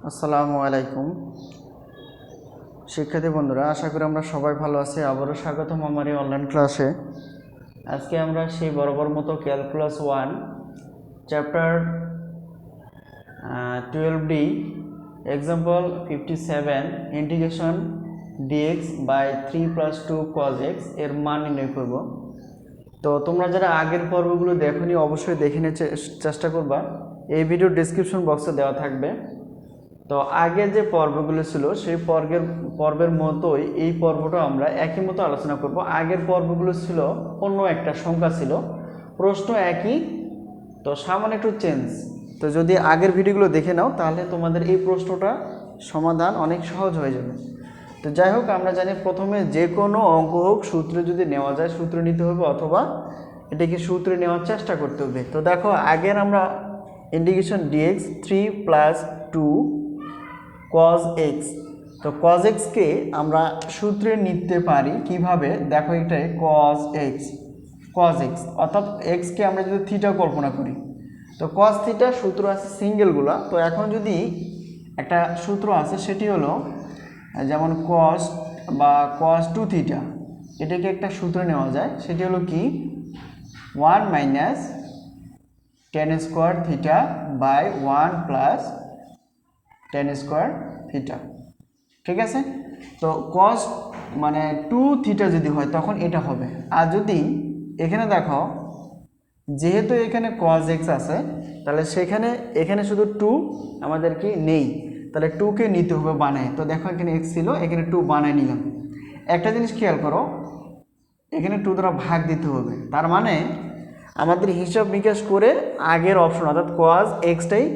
আসসালামু আলাইকুম শিক্ষার্থী বন্ধুরা, আশা করি আমরা সবাই ভালো আছি। আবারও স্বাগতম আমার এই অনলাইন ক্লাসে। আজকে আমরা সেই বরাবর মতো calculus 1 chapter 12D example 57 integration dx by 3 + 2 cos x এর মান নির্ণয় করব। তো তোমরা যারা আগের পর্বগুলো দেখোনি অবশ্যই দেখে নিতে চেষ্টা করবা, এই ভিডিওর ডেসক্রিপশন বক্সে দেওয়া থাকবে। তো আগে যে পর্বগুলো ছিল সেই পর্বের মতোই এই পর্বটা আমরা একই মতো আলোচনা করব। আগের পর্বগুলো ছিল অন্য একটা সংখ্যা ছিল, প্রশ্ন একই, তো সামান্য একটু চেঞ্জ। তো যদি আগের ভিডিওগুলো দেখে নাও তাহলে তোমাদের এই প্রশ্নটা সমাধান অনেক সহজ হয়ে যাবে। তো যাই হোক, আমরা জানি প্রথমে যে কোনো অঙ্ক হোক সূত্রে যদি নেওয়া যায় সূত্র নিতে হবে, অথবা এটাকে সূত্রে নেওয়ার চেষ্টা করতে হবে। তো দেখো, আগের আমরা ইন্টিগ্রেশন dx 3 + 2 cos x, তো cos x কে আমরা সূত্রে নিতে পারি কিভাবে? দেখো, এটাই cos x অর্থাৎ x কে আমরা যদি থিটা কল্পনা করি, তো cos থিটা সূত্র আছে সিঙ্গেলগুলা। তো এখন যদি একটা সূত্র আছে সেটি হলো যেমন cos বা cos 2 থিটা, এটাকে একটা সূত্র নেওয়া যায়, সেটি হলো কি 1 - tan square theta by 1 + tan square theta. ঠিক আছে? তো cos মানে 2 থিটা যদি হয় তখন এটা হবে। আর যদি এখানে দেখো, যেহেতু এখানে cos x আছে, তাহলে এখানে শুধু 2 আমাদের কি নেই, তাহলে 2 কে নিতে হবে বানায়। তো দেখো, এখানে x ছিল, এখানে 2 বানায় নিলাম। একটা জিনিস খেয়াল করো, এখানে 2 দ্বারা ভাগ দিতে হবে, তার মানে আমাদের হিসাব নিকাশ করে আগের অপশন অর্থাৎ cos x টাই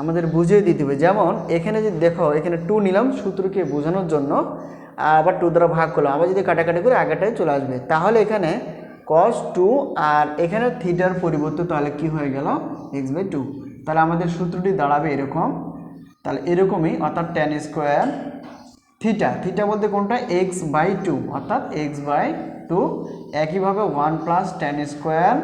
আমাদের বুঝিয়ে দিতে হবে। যেমন এখানে যদি দেখো, এখানে 2 নিলাম সূত্রকে বোঝানোর জন্য, আবার 2 দ্বারা ভাগ করলাম, আবার যদি কাটাকাটি করে আগেরটাই চলে আসবে, তাহলে এখানে cos 2 আর এখানে থিটার পরিবর্তে তাহলে কি হয়ে গেল x/2। তাহলে আমাদের সূত্রটি দাঁড়াবে এরকম, তাহলে এরকমই, অর্থাৎ tan স্কোয়ার থিটা বলতে কোনটা? x/2 অর্থাৎ x/2। একইভাবে 1 + tan স্কোয়ার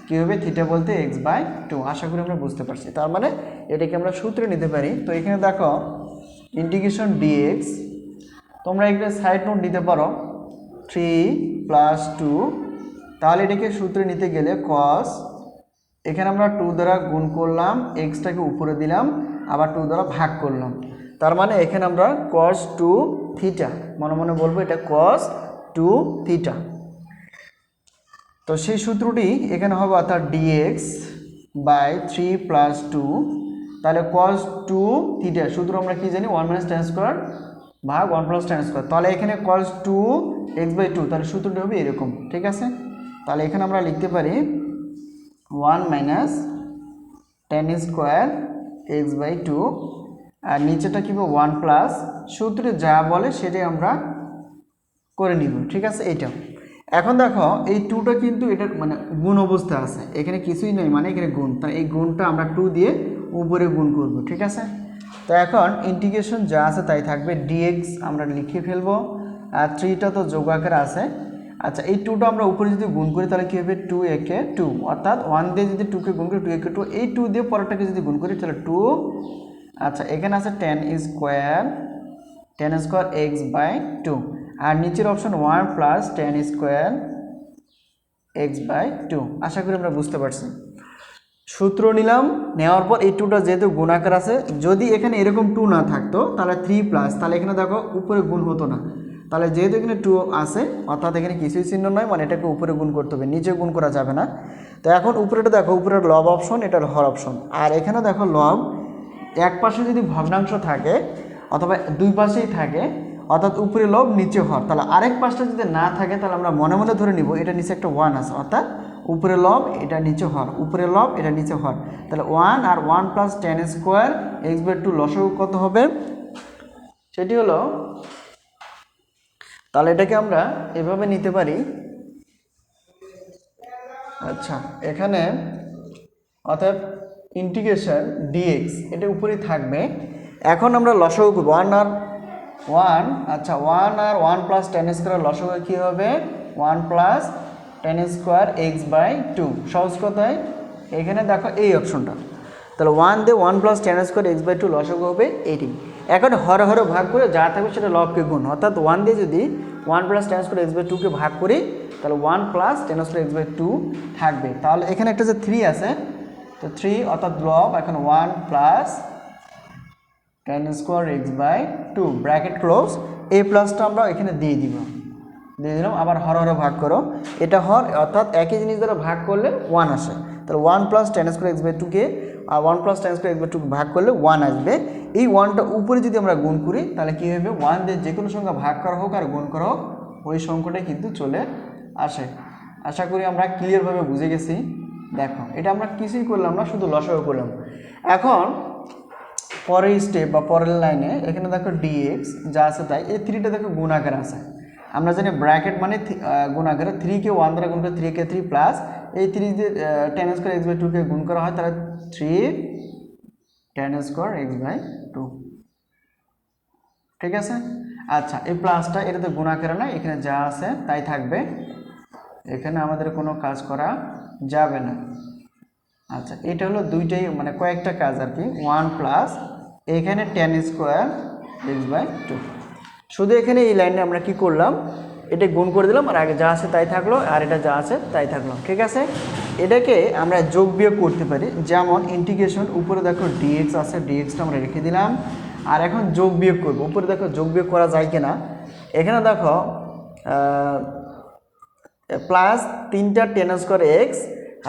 কী হবে? থিটা বলতে x/2। আশা করি আমরা বুঝতে পারছি। তার মানে এটাকে আমরা সূত্রে নিতে পারি। তো এখানে দেখো ইন্টিগ্রেশন dx, তোমরা একটা সাইড নোট নিতে পারো 3 + 2, তাহলে এটাকে সূত্রে নিতে গেলে cos, এখানে আমরা 2 দ্বারা গুণ করলাম, এক্সটাকে উপরে দিলাম, আবার 2 দ্বারা ভাগ করলাম, তার মানে এখানে আমরা cos 2 থিটা মনে মনে বলবো, এটা cos 2 থিটা। তো সেই সূত্রটি এখানে হবে, অর্থাৎ dx বাই 3 + 2, তাহলে cos 2 থিটা সূত্র আমরা কি জানি? 1 - tan স্কোয়ার ভাগ 1 + tan স্কোয়ার। তাহলে এখানে cos 2 x/2, তাহলে সূত্রটি হবে এরকম। ঠিক আছে? তাহলে এখানে আমরা লিখতে পারি 1 - tan স্কোয়ার x/2, আর নিচেটা কি হবে? 1 প্লাস, সূত্রে যা বলে সেটাই আমরা করে নিব। ঠিক আছে? এইটা এখন দেখো, এই 2টা কিন্তু এটার মানে গুণ অবস্থা আছে, এখানে কিছুই নেই, মানে এখানে গুণ, তাই এই গুণটা আমরা 2 দিয়ে উপরে গুণ করব। ঠিক আছে? তো এখন ইন্টিগ্রেশন যা আছে তাই থাকবে, dx আমরা লিখে ফেলবো, আর 3টা তো যোগ আকারে আছে। আচ্ছা, এই 2টা আমরা উপরে যদি গুণ করি তাহলে কী হবে? 2 × 2, অর্থাৎ 1 দিয়ে যদি 2কে গুণ করি 2 × 2, এই 2 দিয়ে পরেরটাকে যদি গুণ করি তাহলে 2। আচ্ছা, এখানে আছে tan স্কোয়ার x/2, আর নিচের অপশন 1 + tan স্কোয়ার x/2। আশা করি আমরা বুঝতে পারছি। সূত্র নিলাম, নেওয়ার পর এই 2টা যেহেতু গুণাকার আছে, যদি এখানে এরকম 2 না থাকতো তাহলে 3+, তাহলে এখানে দেখো উপরে গুণ হতো না, তাহলে যেহেতু এখানে 2 আছে অর্থাৎ এখানে কিছুই চিহ্ন নয়, মানে এটাকে উপরে গুণ করতে হবে, নিচে গুণ করা যাবে না। তো এখন উপরেটা দেখো, উপরের লব অপশন, এটার হর অপশন, আর এখানে দেখো লব এক পাশে যদি ভগ্নাংশ থাকে অথবা দুই পাশেই থাকে, অর্থাৎ উপরে লব নিচে হর, তাহলে আরেক পাশটা যদি না থাকে তাহলে আমরা মনে মনে ধরে নিব এটা নিচে একটা 1 আছে, অর্থাৎ উপরে লব এটা নিচে হর, উপরে লব এটা নিচে হর, তাহলে 1 আর 1 + tan স্কোয়ার x/2 লসাগু কত হবে? সেটি হলো, তাহলে এটাকে আমরা এভাবে নিতে পারি। আচ্ছা, এখানে অর্থাৎ ইন্টিগ্রেশন dx এটা উপরেই থাকবে। এখন আমরা লসাগু করব 1 আর 1, আচ্ছা 1 আর 1 + tan স্কোয়ার লসাগু কী হবে? 1 + tan স্কোয়ার x/2। সহজ কথায় এখানে দেখো এই অপশনটা, তাহলে 1 দিয়ে 1 plus tan square x by two লসাগু হবে 18। এখন হর হর ভাগ করে যা থাকবে সেটা লবকে গুণ, অর্থাৎ 1 দিয়ে যদি 1 plus tan square x by টুকে ভাগ করি তাহলে 1 plus tan square x by two থাকবে। তাহলে এখানে একটা যে 3 আছে, তো 3 অর্থাৎ লব এখন 1 plus tan square x by two bracket close, এই প্লাসটা আমরা এখানে দিয়ে দিলাম। আবার হর হর ভাগ করো, এটা হর অর্থাৎ একই জিনিস দ্বারা ভাগ করলে 1 আসে। তাহলে 1 plus tan square x by টুকে 1 plus tan square x by two ভাগ করলে 1 আসবে। এই 1টা উপরে যদি আমরা গুণ করি তাহলে কী হবে, 1 দিয়ে যে কোনো সংখ্যা ভাগ করা হোক আর গুণ করা হোক ওই সংখ্যাটাই কিন্তু চলে আসে। আশা করি আমরা ক্লিয়ারভাবে বুঝে গেছি। দেখো এটা আমরা কিছুই করলাম না, শুধু লসাগু করলাম। এখন পরের স্টেপ বা পরের লাইনে এখানে দেখো ডিএক্স যা আছে তাই, এই 3টা দেখো গুণ আকারে আছে। আমরা জানি ব্র্যাকেট মানে গুণ আকারে, 3কে 1 দ্বারা গুণ করে 3কে 3 প্লাস এই 3 দিয়ে টেন স্কোয়ার এক্স বাই টুকে গুণ করা হয়, তাহলে 3 tan square x by two. ঠিক আছে, আচ্ছা এই প্লাসটা এটাতে গুণ আকারে না, এখানে যা আছে তাই থাকবে, এখানে আমাদের কোনো কাজ করা যাবে না। আচ্ছা এটা হলো দুইটাই মানে কয়েকটা কাজ আর কি। 1 প্লাস এখানে tan square x by two, শুধু এখানে এই লাইনে আমরা কি করলাম, এটা গুণ করে দিলাম আর আগে যা আছে তাই থাকলো আর এটা যা আছে তাই থাকলো। ঠিক আছে, এটাকে আমরা যোগ বিয়োগ করতে পারি, যেমন ইন্টিগ্রেশন উপরে দেখো ডিএক্স আছে, ডিএক্সটা আমরা রেখে দিলাম। আর এখন যোগ বিয়োগ করবো, উপরে দেখো যোগ বিয়োগ করা যায় কিনা, এখানে দেখো প্লাস 3টা টেন স্কোয়ার এক্স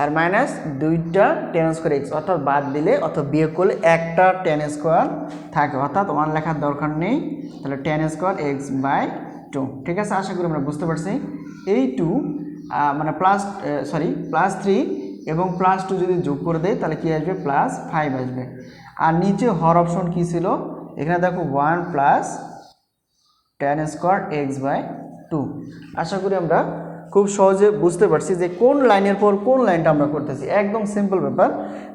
আর মাইনাস 2টা টেন স্কোয়ার এক্স, অর্থাৎ বাদ দিলে অর্থাৎ বিয়োগ করলে একটা টেন স্কোয়ার থাকে, অর্থাৎ 1 লেখার দরকার নেই। তাহলে tan square x by two. ঠিক আছে, আশা করি আমরা বুঝতে পারছি। এই 2 মানে প্লাস 3 এবং প্লাস 2 যদি যোগ করে দেয় তাহলে কী আসবে, প্লাস 5 আসবে। আর নিচে হর অপশন কী ছিল, এখানে দেখো 1 plus tan square x by two. আশা করি আমরা খুব সহজে বুঝতে পারছি যে কোন লাইনের পর কোন লাইনটা আমরা করতেছি, একদম সিম্পল ব্যাপার।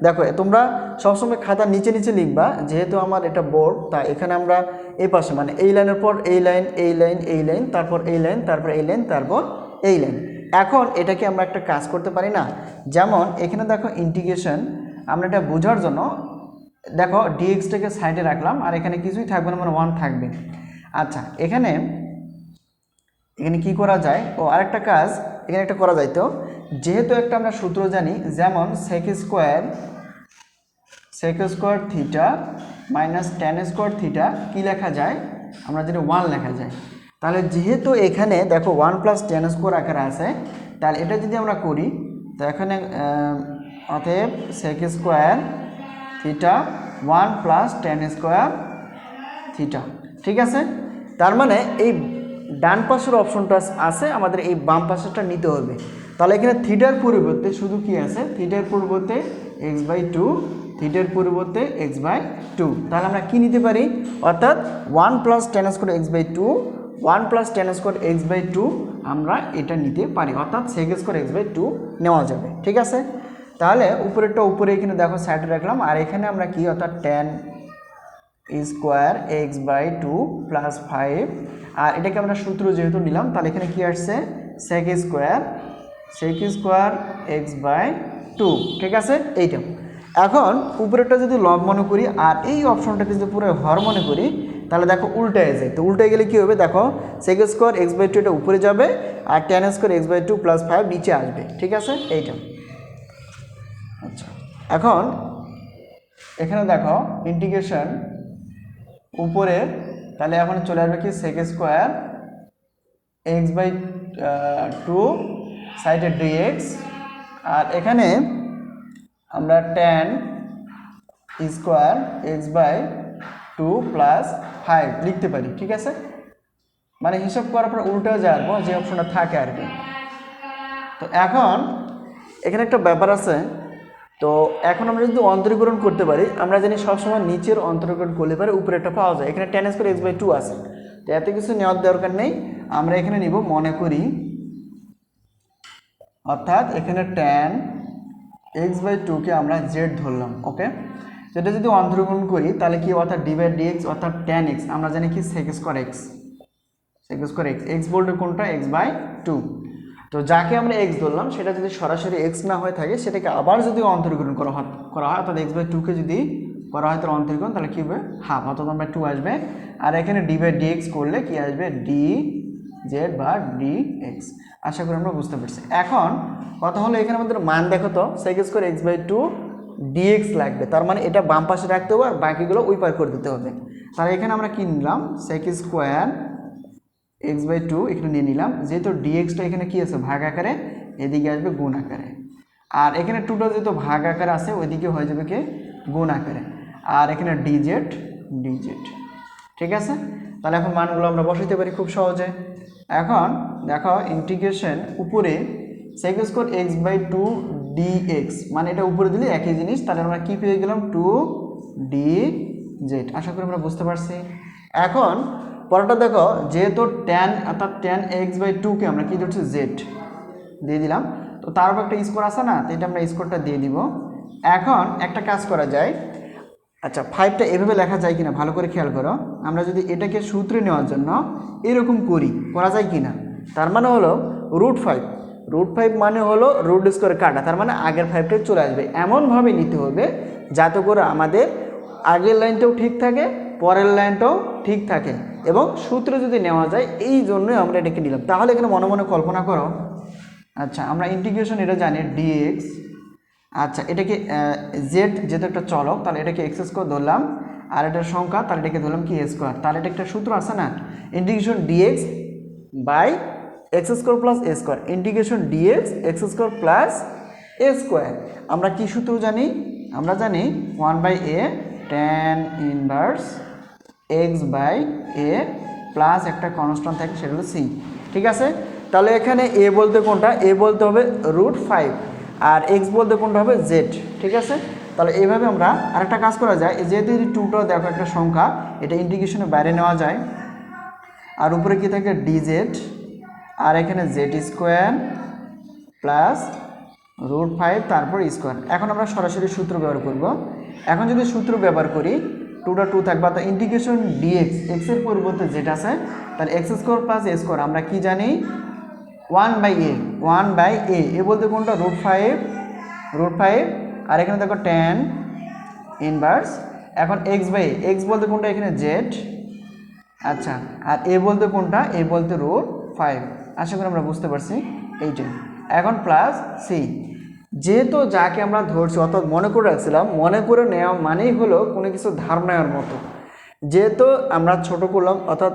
দেখো তোমরা সবসময় খাতার নিচে নিচে লিখবা, যেহেতু আমার এটা বোর্ড তাই এখানে আমরা এই পাশে মানে এই লাইনের পর এই লাইন, এই লাইন, এই লাইন, তারপর এই লাইন, তারপর এই লাইন, তারপর এই লাইন। এখন এটাকে আমরা একটা কাজ করতে পারি না, যেমন এখানে দেখো ইন্টিগ্রেশন, আমরা এটা বোঝার জন্য দেখো ডিএক্সটাকে সাইডে রাখলাম আর এখানে কিছুই থাকবে না, মানে 1 থাকবে। আচ্ছা এখানে কি করা যায়, ও আরেকটা কাজ এখানে একটা করা যায়, তো যেহেতু একটা আমরা সূত্র জানি, যেমন sec square theta minus tan square theta কী লেখা যায়, আমরা যেটা 1 লেখা যায়। তাহলে যেহেতু এখানে দেখো 1 প্লাস টেন স্কোয়ার আকারে আছে, তাহলে এটা যদি আমরা করি তো এখানে অতএব sec square theta 1 plus tan square theta. ঠিক আছে, তার মানে এই ডান পাশের অপশনটা আছে, আমাদের এই বাম পাশেরটা নিতে হবে। তাহলে এখানে থিটার পরিবর্তে শুধু কি আছে, থিটার পরিবর্তে এক্স বাই টু, থিটার পরিবর্তে এক্স বাই টু। তাহলে আমরা কি নিতে পারি, অর্থাৎ 1 plus tan square x by two, 1 plus tan square x by two আমরা এটা নিতে পারি, অর্থাৎ sec square x by two নেওয়া যাবে। ঠিক আছে, তাহলে উপরেরটা উপরে এখানে দেখো সাইডে রাখলাম, আর এখানে আমরা কি, অর্থাৎ tan square x by two plus 5, আর এটাকে আমরা সূত্র যেহেতু নিলাম তাহলে এখানে কি আসছে, sec square x by two. ঠিক আছে, এইটা। এখন উপরেরটা যদি লব মনে করি আর এই অপশনটাকে যদি পুরো হর মনে করি তাহলে দেখো উল্টায় যায়, তো উল্টায় গেলে কী হবে, দেখো sec square x by two এটা উপরে যাবে আর tan square x by two plus 5 নিচে আসবে। ঠিক আছে, এইটা। আচ্ছা এখন এখানে দেখো ইন্টিগ্রেশন উপরে, তাহলে এখন চলে আসবে কি, sec square x by two সাইডে ডিএক্স, আর এখানে আমরা tan square x by two plus 5 লিখতে পারি। ঠিক আছে, মানে হিসাব করার পর উল্টেও যাবো যে অপশনটা থাকে আর কি। তো এখন এখানে একটা ব্যাপার আছে, তো এখন আমরা যদি অন্তরীকরণ করতে পারি, আমরা জানি সবসময় নিচের অন্তরীকরণ করলে পারে উপরেরটা পাওয়া যায়। এখানে tan square x by two আছে, তো এত কিছু নেওয়ার দরকার নেই, আমরা এখানে নিব মনে করি, অর্থাৎ এখানে টেন এক্স বাই টুকে আমরা জেড ধরলাম। ওকে, যেটা যদি অন্তরীকরণ করি তাহলে কি, অর্থাৎ ডি বাই ডিএক্স অর্থাৎ টেন এক্স, আমরা জানি কি সেক স্কোয়ার এক্স, এক্স বলতে কোনটা, এক্স বাই টু। তো যাকে আমরা এক্স ধরলাম সেটা যদি সরাসরি এক্স না হয়ে থাকে সেটাকে আবার যদি অন্তরীকরণ করা হয় অর্থাৎ এক্স বাই টুকে যদি করা হয় তার অন্তরীকরণ, তাহলে কী হবে হাফ, অর্থাৎ আমরা 2 আসবে। আর এখানে ডি বাই ডি এক্স করলে কী আসবে ডি জেড বা ডি এক্স। আশা করি আমরা বুঝতে পারছি। এখন কথা হলো এখানে আমাদের মান দেখো তো sec square x by two d x লাগবে, তার মানে এটা বাম পাশে রাখতে হবে আর বাকিগুলো ওই পার করে দিতে হবে। তাহলে এখানে আমরা কি নিলাম sec square x by two এখানে নিয়ে নিলাম, যেহেতু ডিএক্সটা এখানে কি আছে ভাগ আকারে, এদিকে আসবে গুণ আকারে। আর এখানে টুটা যেহেতু ভাগ আকারে আছে ওইদিকে হয়ে যাবে কি গুণ আকারে। আর এখানে ডিজেড ডিজেড, ঠিক আছে। তাহলে এখন মানগুলো আমরা বসাইতে পারি খুব সহজে। এখন দেখো ইন্টিগ্রেশন উপরে sec square x by two d x, মানে এটা উপরে দিলে একই জিনিস, তাহলে আমরা কি পেয়ে গেলাম টু ডি জেড। আশা করি আমরা বুঝতে পারছি। এখন পরেরটা দেখো, যেহেতু ট্যান অর্থাৎ ট্যান এক্স বাই টুকে আমরা কী ধরছি জেড দিয়ে দিলাম, তো তার উপর একটা স্কোয়ার আছে না, তো এটা আমরা স্কোয়ারটা দিয়ে দিব। এখন একটা কাজ করা যায়, আচ্ছা 5টা এভাবে লেখা যায় কিনা ভালো করে খেয়াল করো। আমরা যদি এটাকে সূত্রে নেওয়ার জন্য এরকম করা যায় কিনা, তার মানে হলো √5 মানে হলো রুট স্কোয়ার কাটা, তার মানে আগের 5টা চলে আসবে। এমনভাবে নিতে হবে যাতে করে আমাদের আগের লাইনটাও ঠিক থাকে পরের লাইনটাও ঠিক থাকে, এবং সূত্র যদি নেওয়া যায় এই জন্যই আমরা এটাকে নিলাম। তাহলে এখানে মনে মনে কল্পনা করো, আচ্ছা আমরা ইন্টিগ্রেশন এটা জানি ডিএক্স, আচ্ছা এটাকে জেড যেহেতু একটা চলক তাহলে এটাকে এক্স স্কোয়ার ধরলাম, আর এটার সংখ্যা তাহলে এটাকে ধরলাম কি এ স্কোয়ার। তাহলে এটা একটা সূত্র আছে না, integration d x by x square plus a square, integration d x x square plus a square. আমরা কি সূত্র জানি, আমরা জানি 1/a tan inverse x by a plus একটা কনস্ট্যান্ট থাকে সেটা হলো সি, ঠিক আছে। তাহলে এখানে এ বলতে কোনটা, এ বলতে হবে √5 আর এক্স বলতে কোনটা হবে জেড, ঠিক আছে। তাহলে এইভাবে আমরা আরেকটা কাজ করা যায়, যেহেতু এই টুটা দেখো একটা সংখ্যা, এটা ইন্টিগ্রেশনের বাইরে নেওয়া যায়। আর উপরে কি থাকে ডিজেড, আর এখানে জেড স্কোয়ার প্লাস √5 তারপর স্কোয়ার। এখন আমরা সরাসরি সূত্র ব্যবহার করব। এখন যদি সূত্র ব্যবহার করি, টুটা 2 থাকবে, তো ইন্টিগ্রেশন ডিএক্স এক্সের পরিবর্তে যেটা আছে তাহলে x square plus a square, আমরা কি জানি 1/a এ বলতে কোনটা √5 আর এখানে দেখো tan ইনভার্স। এখন এক্স বলতে কোনটা এখানে জেড, আচ্ছা আর এ বলতে কোনটা, এ বলতে √5। আশা করি আমরা বুঝতে পারছি এইটাই। এখন প্লাস সি, যেহেতু যাকে আমরা ধরছি অর্থাৎ মনে করে রাখছিলাম, মনে করে নেওয়া মানেই হলো কোনো কিছু ধার নেওয়ার মতো। যেহেতু আমরা ছোট করলাম অর্থাৎ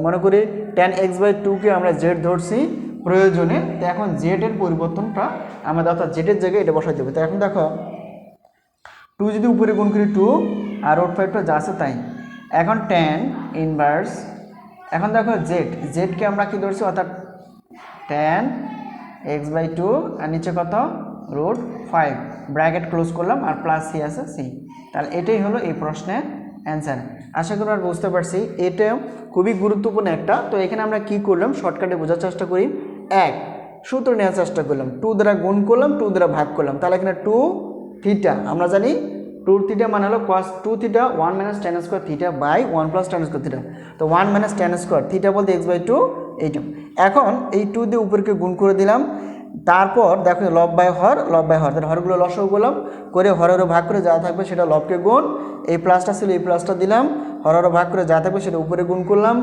মনে করি tan x/2কে আমরা জেড ধরছি প্রয়োজনে, তো এখন জেডের পরিবর্তনটা আমাদের অর্থাৎ জেডের জায়গায় এটা বসাই দেবে। তো এখন দেখো 2 যদি উপরে গুণ করি 2 আর √5টা যা আছে তাই। এখন tan ইনভার্স, এখন দেখো জেডকে আমরা কি ধরছি অর্থাৎ tan x/2 আর নিচে কত √5, ব্র্যাকেট ক্লোজ করলাম আর প্লাস সি আছে সি। তাহলে এটাই হলো এই প্রশ্নের অ্যান্সার। আশা করি আর বুঝতে পারছি, এটা খুবই গুরুত্বপূর্ণ একটা। তো এখানে আমরা কি করলাম শর্টকাটে বোঝার চেষ্টা করি, এক সূত্র নেওয়ার চেষ্টা করলাম, 2 দ্বারা গুণ করলাম 2 দ্বারা ভাগ করলাম। তাহলে এখানে 2 থিটা, আমরা জানি 2 থিটা মানে হলো cos 2 থিটা 1 - tan square theta by 1 + tan square theta. তো 1 - tan স্কোয়ার থিটা বলতে x/2 এইটা। এখন এই 2 দিয়ে উপরকে গুণ করে দিলাম, তারপর দেখো লব বাই হর তাহলে হরগুলো লসাগু করলাম করে হরেরও ভাগ করে যা থাকবে সেটা লবকে গুণ, এই প্লাসটা ছিল এই প্লাসটা দিলাম, হরেরও ভাগ করে যা থাকবে সেটা উপরে গুণ করলাম,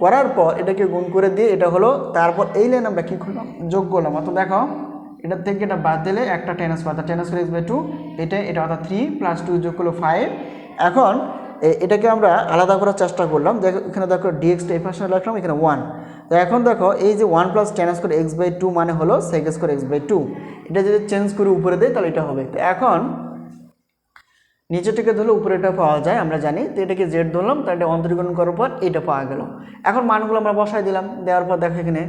করার পর এটাকে গুণ করে দিয়ে এটা হলো, তারপর এই লাইন আমরা কী করলাম যোগ করলাম। অর্থাৎ দেখো এটার থেকে এটা বাদ দিলে একটা tan স্কোয়ার x/2 এটা অর্থাৎ 3 + 2 যোগ করলো 5। এখন এটাকে আমরা আলাদা করার চেষ্টা করলাম, দেখো এখানে দেখো ডিএক্সটা এই পাশে রাখলাম, এখানে 1। তো এখন দেখো এই যে 1 + tan স্কোয়ার x/2 মানে হলো sec স্কোয়ার x/2, এটা যদি চেঞ্জ করে উপরে দেয় তাহলে এটা হবে। তো এখন নিচেটাকে ধরলে উপরে এটা পাওয়া যায় আমরা জানি, তো এটাকে জেড ধরলাম, তাহলে এটা অন্তরীকরণ করার পর এটা পাওয়া গেল। এখন মানগুলো আমরা বসাই দিলাম, দেওয়ার পর দেখো এখানে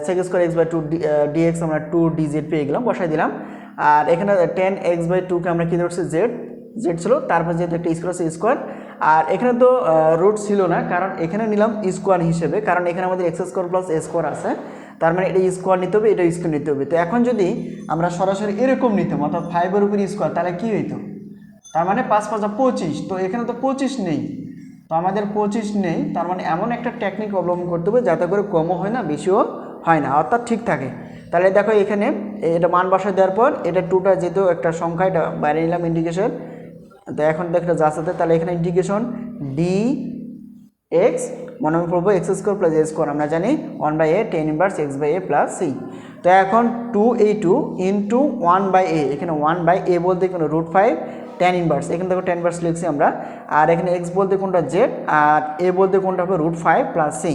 sec স্কোয়ার x/2 ডিএক্স আমরা 2 dz পেয়ে গেলাম, বসাই দিলাম। আর এখানে tan x/2কে আমরা কী ধরছি জেড ছিল, তারপর যেহেতু একটা স্কোয়ার আছে স্কোয়ার, আর এখানে তো রুট ছিল না কারণ এখানে নিলাম স্কোয়ার হিসেবে, কারণ এখানে আমাদের x square plus a square আছে, তার মানে এটা স্কোয়ার নিতে হবে, এটা স্কোয়ার নিতে হবে। তো এখন যদি আমরা সরাসরি এরকম নিতাম অর্থাৎ 5-এর উপর স্কোয়ার, তাহলে কী হইতো, তার মানে 5 × 5 = 25, তো এখানে তো 25 নেই, তো আমাদের 25 নেই, তার মানে এমন একটা টেকনিক অবলম্বন করতে হবে যাতে করে কমও হয় না বেশিও হয় না, অর্থাৎ ঠিক থাকে। তাহলে দেখো এখানে এটা মান বসায় দেওয়ার পর এটা 2টা যেহেতু একটা সংখ্যা, এটা বাইরে নিলাম ইন্টিগ্রেশন। তো এখন দেখো যা আছে, তাহলে এখানে ইন্টিগ্রেশন ডি এক্স মনে পড়বো x square plus a square, আমরা জানি 1/a tan inverse x by a plus c. তো এখন 2a2 ইন্টু 1/a, এখানে 1/a বলতে কোনো √5 tan ইনভার্স, এখানে দেখো tan ইনভার্স লিখছি আমরা। আর এখানে এক্স বলতে কোনটা জেড, আর এ বলতে কোনটা হবে √5 প্লাস সি।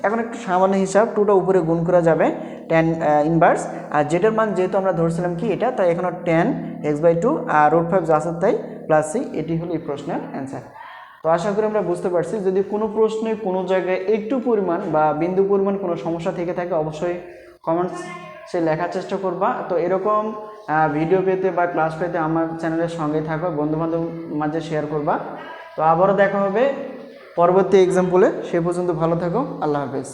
এখন একটু সামান্য হিসাব, 2টা উপরে গুণ করা যাবে tan ইনভার্স, আর জেডের মান যেহেতু আমরা ধরছিলাম কি এটা, তাই এখানে tan x/2 আর √5 যা আছে তাই প্লাস সি। এটি হলো এই প্রশ্নের অ্যান্সার। তো আশা করি আমরা বুঝতে পারছি। যদি কোনো প্রশ্নে কোনো জায়গায় একটু পরিমাণ বা বিন্দু পরিমাণ কোনো সমস্যা থেকে থাকে অবশ্যই কমেন্টসে লেখার চেষ্টা করবা। তো এরকম ভিডিও পেতে বা ক্লাস পেতে আমার চ্যানেলের সঙ্গে থাকো, বন্ধুবান্ধব মাঝে শেয়ার করবা। তো আবারও দেখা হবে পরবর্তী এক্সাম্পলে, সে পর্যন্ত ভালো থাকো, আল্লাহ হাফেজ।